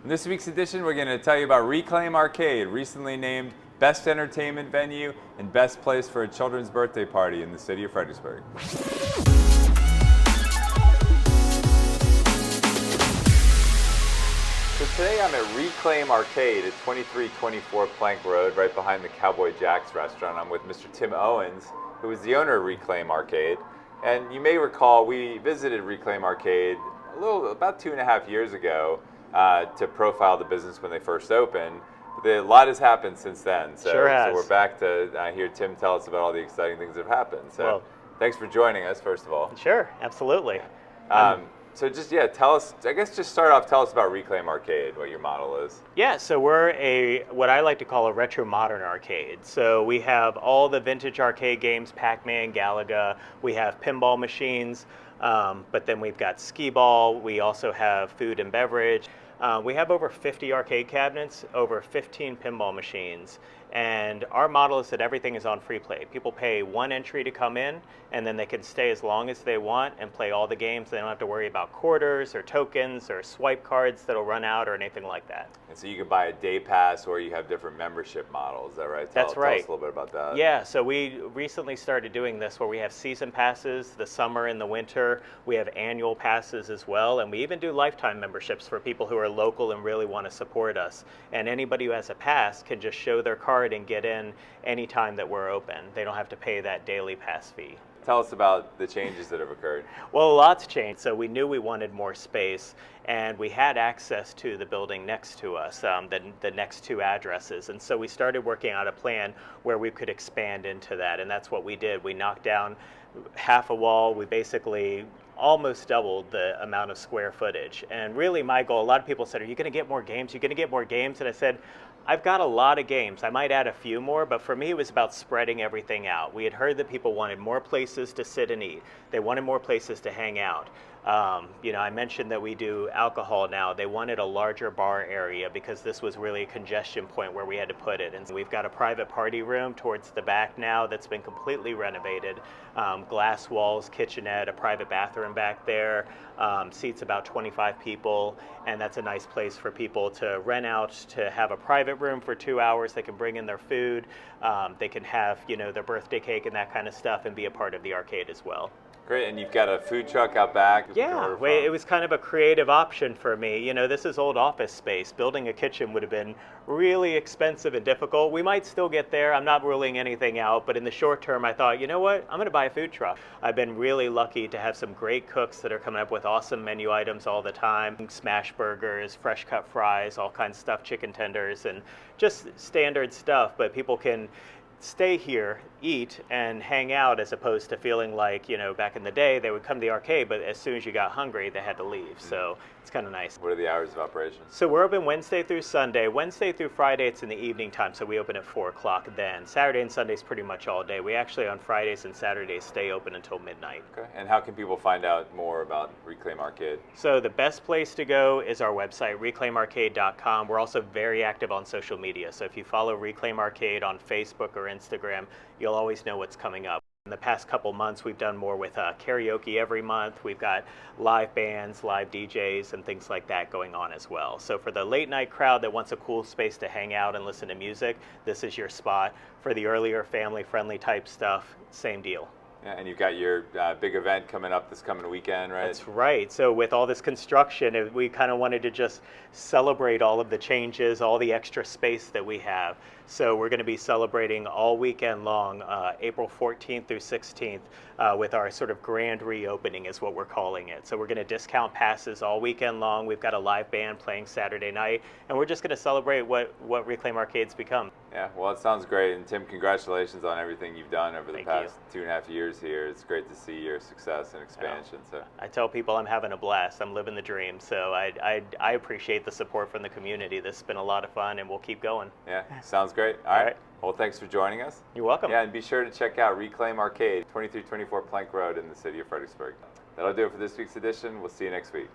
In this week's edition, we're going to tell you about Reclaim Arcade, recently named Best Entertainment Venue and Best Place for a Children's Birthday Party in the city of Fredericksburg. So today I'm at Reclaim Arcade at 2324 Plank Road, right behind the Cowboy Jack's restaurant. I'm with Mr. Tim Owens, who is the owner of Reclaim Arcade. And you may recall we visited Reclaim Arcade about 2.5 years ago to profile the business when they first opened. A lot has happened since then. So, sure has. So we're back to hear Tim tell us about all the exciting things that have happened. So thanks for joining us, first of all. Sure, absolutely. So just, tell us, I guess just start off, tell us about Reclaim Arcade, what your model is. Yeah, so we're what I like to call a retro modern arcade. So we have all the vintage arcade games, Pac-Man, Galaga, we have pinball machines, but then we've got skee-ball, we also have food and beverage. We have over 50 arcade cabinets, over 15 pinball machines, and our model is that everything is on free play. People pay one entry to come in, and then they can stay as long as they want and play all the games. They don't have to worry about quarters or tokens or swipe cards that'll run out or anything like that. And so you can buy a day pass, or you have different membership models, is that right? That's right. Tell us a little bit about that. Yeah, so we recently started doing this where we have season passes, the summer and the winter. We have annual passes as well, and we even do lifetime memberships for people who are local and really want to support us. And anybody who has a pass can just show their card and get in anytime that we're open. They don't have to pay that daily pass fee. Tell us about the changes that have occurred. Well, a lot's changed. So we knew we wanted more space, and we had access to the building next to us, the next two addresses. And so we started working out a plan where we could expand into that, and that's what we did. We knocked down half a wall. We basically almost doubled the amount of square footage. And really my goal, a lot of people said, are you going to get more games? You're going to get more games? And I said, I've got a lot of games. I might add a few more, but for me it was about spreading everything out. We had heard that people wanted more places to sit and eat. They wanted more places to hang out. I mentioned that we do alcohol now. They wanted a larger bar area because this was really a congestion point where we had to put it. And we've got a private party room towards the back now that's been completely renovated. Glass walls, kitchenette, a private bathroom back there, seats about 25 people, and that's a nice place for people to rent out, to have a private room for 2 hours. They can bring in their food, they can have their birthday cake and that kind of stuff and be a part of the arcade as well. Great, and you've got a food truck out back. Yeah, it was kind of a creative option for me. This is old office space. Building a kitchen would have been really expensive and difficult. We might still get there. I'm not ruling anything out, but in the short term, I thought, you know what? I'm going to buy a food truck. I've been really lucky to have some great cooks that are coming up with awesome menu items all the time. Smash burgers, fresh cut fries, all kinds of stuff, chicken tenders, and just standard stuff, but people can stay here, eat, and hang out as opposed to feeling like, back in the day, they would come to the arcade, but as soon as you got hungry, they had to leave. So it's kind of nice. What are the hours of operation? So we're open Wednesday through Sunday. Wednesday through Friday, it's in the evening time, so we open at 4 o'clock then. Saturday and Sunday is pretty much all day. We actually, on Fridays and Saturdays, stay open until midnight. Okay. And how can people find out more about Reclaim Arcade? So the best place to go is our website, reclaimarcade.com. We're also very active on social media. So if you follow Reclaim Arcade on Facebook or Instagram, you'll always know what's coming up. In the past couple months, we've done more with karaoke every month. We've got live bands, live DJs, and things like that going on as well. So for the late night crowd that wants a cool space to hang out and listen to music, this is your spot. For the earlier family-friendly type stuff, same deal. Yeah, and you've got your big event coming up this coming weekend, right? That's right. So with all this construction, we kind of wanted to just celebrate all of the changes, all the extra space that we have. So we're going to be celebrating all weekend long, April 14th through 16th, with our sort of grand reopening is what we're calling it. So we're going to discount passes all weekend long. We've got a live band playing Saturday night, and we're just going to celebrate what Reclaim Arcade's become. Yeah, well, it sounds great. And Tim, congratulations on everything you've done over the past 2.5 years here. It's great to see your success and expansion. So I tell people I'm having a blast. I'm living the dream. So I appreciate the support from the community. This has been a lot of fun, and we'll keep going. Yeah, sounds great. All right. Well, thanks for joining us. You're welcome. Yeah, and be sure to check out Reclaim Arcade, 2324 Plank Road in the city of Fredericksburg. That'll do it for this week's edition. We'll see you next week.